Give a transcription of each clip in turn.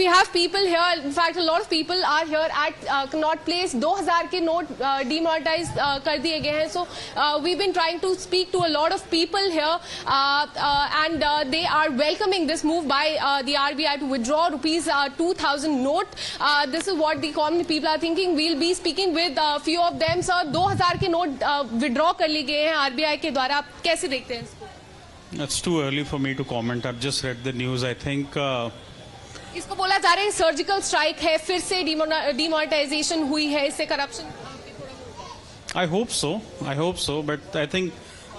we have people here. In fact, a lot of people are here at Connaught Place. 2000 के note demonetize कर दिए गए हैं. So we've been trying to speak to a lot of people here, and they are welcoming this move by the RBI to withdraw rupees 2000 note. This is what the common people are thinking. We'll be speaking with a few of them. Sir, 2000 के note withdraw कर लिए गए हैं RBI के द्वारा. आप कैसे देखते हैं इसको? It's too early for me to comment. I've just read the news. I think इसको बोला जा रहा है सर्जिकल स्ट्राइक है, फिर से डिमोनेटाइजेशन हुई है, इससे corruption. I hope so, but I think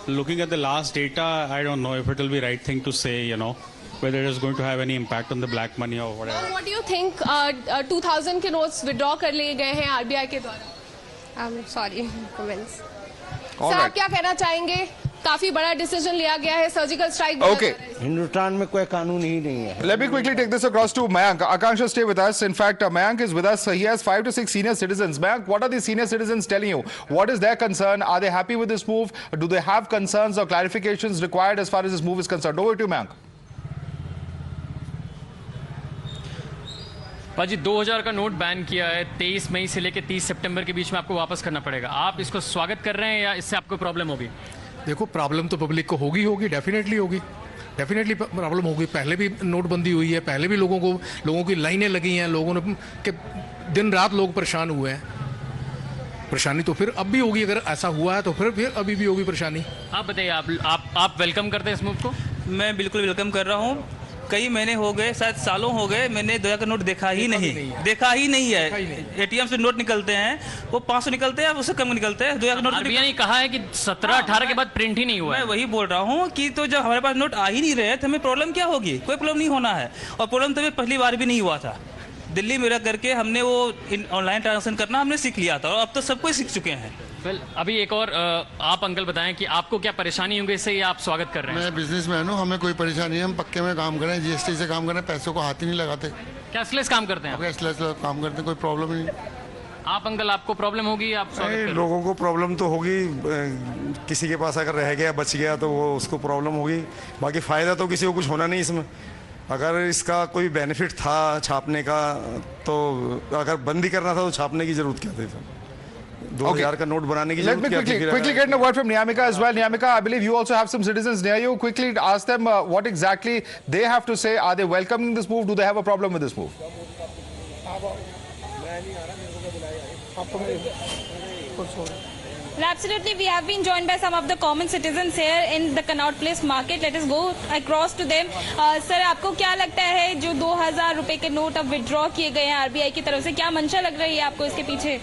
looking at the last data, I don't know if it will be right thing to say, whether it is going to have any impact on the black money or whatever. What do you think? 2000 के notes withdraw कर लिए गए हैं RBI के द्वारा. Sorry comments. Sir, आप क्या कहना चाहेंगे? काफी बड़ा डिसीजन लिया गया है, सर्जिकल स्ट्राइक. Okay. हिंदुस्तान में कोई कानून ही नहीं है. Let me quickly take this across to Mayank. Akanksha, stay with us. In fact, Mayank is with us. He has 5 to 6 senior citizens. Mayank, what are the senior citizens telling you? What is their concern? Are they happy with this move? Do they have concerns or clarifications required as far as this move is concerned? Over to you, Mayank. भाजी 2000 का note ban किया है. 23 मई से लेकर 30 सितंबर के बीच में आपको वापस करना पड़ेगा. आप इसको स्वागत कर रहे हैं या इससे आपको प्रॉब्लम होगी? देखो, प्रॉब्लम तो पब्लिक को होगी, डेफिनेटली होगी. डेफिनेटली प्रॉब्लम होगी. पहले भी नोटबंदी हुई है, पहले भी लोगों की लाइनें लगी हैं, लोगों ने के दिन रात लोग परेशान हुए हैं. परेशानी तो फिर अब भी होगी. अगर ऐसा हुआ है तो फिर अभी भी होगी परेशानी. आप बताइए, आप वेलकम करते हैं इस मूव को? मैं बिल्कुल वेलकम कर रहा हूँ. कई महीने हो गए, शायद सालों हो गए, मैंने 2000 का नोट देखा ही नहीं है. एटीएम से नोट निकलते हैं, वो 500 निकलते हैं, उससे कम निकलते हैं. 2000 का नोट आरबीआई ने कहा है कि 17-18 के बाद प्रिंट ही नहीं हुआ. मैं वही बोल रहा हूँ कि तो जब हमारे पास नोट आ ही नहीं रहे तो हमें प्रॉब्लम क्या होगी? कोई प्रॉब्लम नहीं होना है. और प्रॉब्लम तो पहली बार भी नहीं हुआ था. दिल्ली में रह करके हमने वो ऑनलाइन ट्रांजेक्शन करना हमने सीख लिया था, और अब तो सब कुछ सीख चुके हैं. अभी एक और आप अंकल बताएं कि आपको क्या परेशानी होगी इससे, या आप स्वागत कर रहे हैं? मैं बिजनेसमैन हूँ, हमें कोई परेशानी नहीं. हम पक्के में काम कर रहे हैं, जीएसटी से काम कर रहे हैं, पैसों को हाथ ही नहीं लगाते. कैशलेस काम करते हैं? कैशलेस काम करते हैं, कोई प्रॉब्लम नहीं. आप अंकल, आपको प्रॉब्लम होगी? आप स्वागत लोगों को प्रॉब्लम तो होगी. किसी के पास अगर रह गया, बच गया, तो वो उसको प्रॉब्लम होगी. बाकी फ़ायदा तो किसी को कुछ होना नहीं इसमें. अगर इसका कोई बेनिफिट था छापने का, तो अगर बंद ही करना था तो छापने की जरूरत क्या थी? 2000 का नोट बनाने की Let me quickly get a word from Niyamika as well. Niyamika, I believe you also have some citizens near you. Quickly ask them what exactly they have to say. Are they welcoming this move? Do they have a problem with this move? Absolutely, we have been joined by some of the common citizens here in the Connaught Place market. Let us go across to them. Sir, आपको क्या लगता है जो 2000 रुपए के note अब withdraw किए गए हैं आरबीआई की तरफ से, क्या मंशा लग रही है आपको इसके पीछे?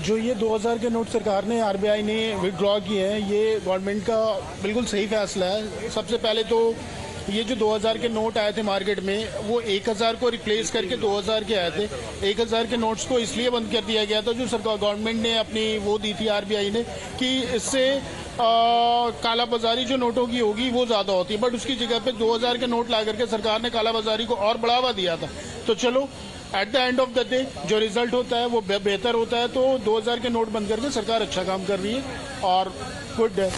जो ये 2000 के नोट सरकार ने, आरबीआई ने विड्रॉ किए हैं, ये गवर्नमेंट का बिल्कुल सही फैसला है. सबसे पहले तो ये जो 2000 के नोट आए थे मार्केट में, वो 1000 को रिप्लेस करके 2000 के आए थे. 1000 के नोट्स को इसलिए बंद कर दिया गया था, जो सरकार गवर्नमेंट ने अपनी वो दी थी आरबीआई ने, कि इससे काला बाजारी जो नोटों की होगी वो ज़्यादा होती है. बट उसकी जगह पे 2000 के नोट ला करके सरकार ने काला बाजारी को और बढ़ावा दिया था. तो चलो, at the end of the day जो रिजल्ट होता है वो बेहतर होता है. तो 2000 के नोट बंद करके सरकार अच्छा काम कर रही है और गुड है.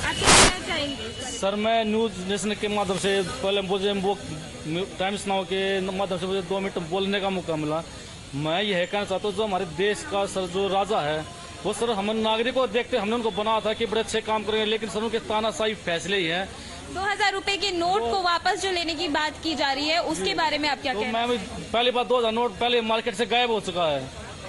सर, मैं न्यूज़ नेशन के माध्यम से पहले मुझे वो टाइम्स नाउ के माध्यम से मुझे 2 मिनट बोलने का मौका मिला. मैं यह कहना चाहता हूँ, जो हमारे देश का सर जो राजा है, वो सर हम नागरिकों को देखते, हमने उनको बनाया था कि बड़े अच्छे काम करेंगे, लेकिन सर उनके तानाशाही फैसले ही हैं. 2000 रुपए के नोट को वापस जो लेने की बात की जा रही है, उसके बारे में आप क्या कहते हैं? पहली बार 2000 नोट पहले मार्केट से गायब हो चुका है.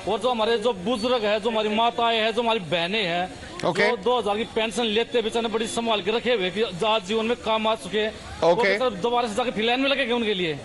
और जो हमारे जो बुजुर्ग है, जो हमारी माताएं हैं, जो हमारी बहनें हैं, जो 2000 की पेंशन लेते बेचारे बड़ी संभाल के रखे हुए, आज जीवन में काम आ चुके हैं, दोबारा से जाके फिलहाल में लगेगा उनके लिए.